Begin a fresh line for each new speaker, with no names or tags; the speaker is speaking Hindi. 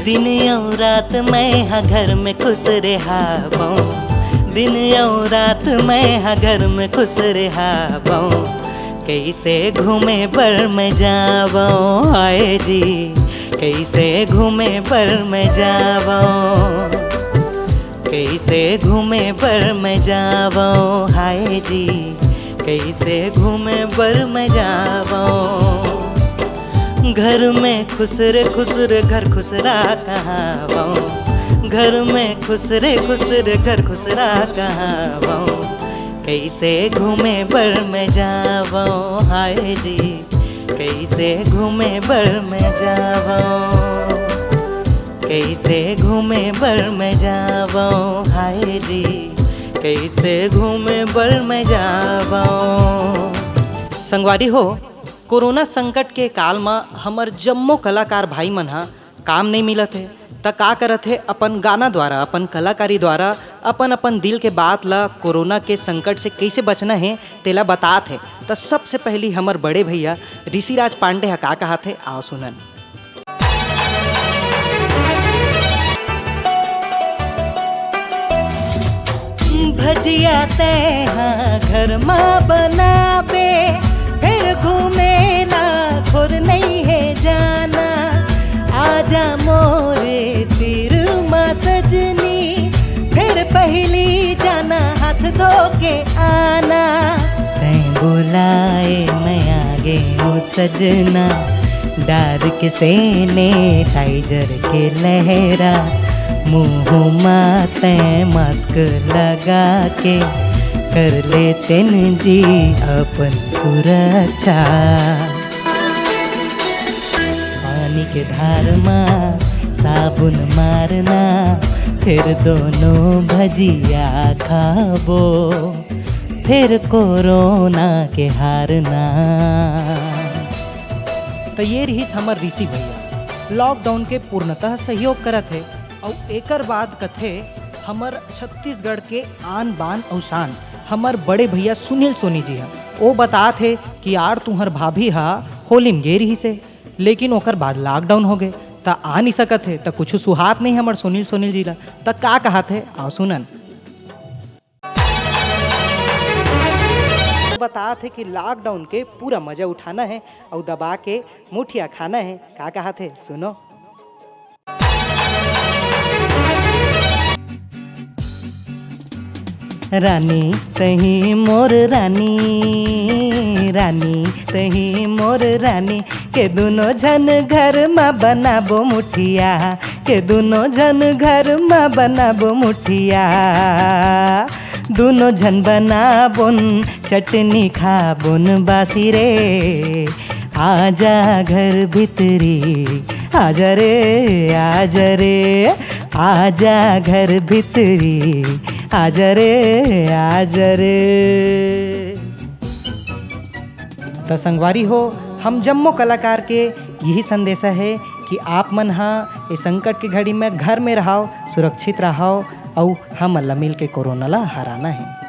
दिन और रात मैं हाँ घर में खुश रहाबो, दिन और रात मैं हाँ घर में खुश रहाबो। कैसे घूमे पर मैं जाबो हाय जी, कैसे घूमे पर मैं जाबो, कैसे घूमे पर मैं जाबो हाय जी, कैसे घूमे पर मैं जाबो। घर में खुश रे घर खुसरा कहाँ बाओ, घर में खुश रे घर खुसरा कहाँ बाओ। कैसे घूमे पर मैं जाबो हाय जी, कैसे घूमे पर मैं जाबो, कैसे घूमे पर मैं जाबो हाय जी, कैसे घूमे पर मैं जाबो। संगवारी हो, कोरोना संकट के काल में हमर जम्मो कलाकार भाई मन हा काम नहीं मिलत है त का करत है, अपन गाना द्वारा अपन कलाकारी द्वारा अपन अपन दिल के बात ला कोरोना के संकट से कैसे बचना है तेला बतात है। त सबसे पहली हमर बड़े भैया ऋषिराज पांडे हा का कहत है, आओ सुनन। भजिया ते हाँ घर में बनाबे, फिर घूमे ना खुर नहीं है जाना। आजा मोरे तीर माँ सजनी, फिर पहली जाना हाथ धो के आना। तैं बुलाए मैं आगे हूँ सजना, डार के सेने टाइजर के लहरा। मुँह माते मास्क लगा के कर लेते जी अपन सुरक्षा। पानी के धार में साबुन मारना, फिर दोनों भजिया खाबो, फिर कोरोना के हारना। तो ये रही हमर ऋषि भैया लॉकडाउन के पूर्णतः सहयोग करत है। और एकर बाद कथे हमर छत्तीसगढ़ के आन बान और शान हमर बड़े भैया सुनील सोनी जी हैं। वो बातात है कि यार तुम्हार भाभी हा होली में गे रही से, लेकिन ओकर बाद लॉकडाउन हो गए त आ नहीं सकत है, त कुछ सुहात नहीं हमर सुनील जी ला। त का कहत है, आओ सुनन। बातात है कि लॉकडाउन के पूरा मजा उठाना है और दबा के मुठिया खाना है। का कहत है, सुनो। रानी तही मोर रानी, रानी तही मोर रानी, के दोनों जन घर में बनाबो मुठिया, के दोनों जन घर में बनाबो मुठिया। दोनों जन बनाबोन चटनी खाबोन बासी रे। आजा घर भीतरी, आजा रे आजा रे, आजा घर भीतरी, आजा रे आजा रे। तो संगवारी हो, हम जम्मो कलाकार के यही संदेशा है कि आप मन हाँ इस संकट की घड़ी में घर में रहो, सुरक्षित रहो और हम अल्लाह मिल के कोरोना ला हराना है।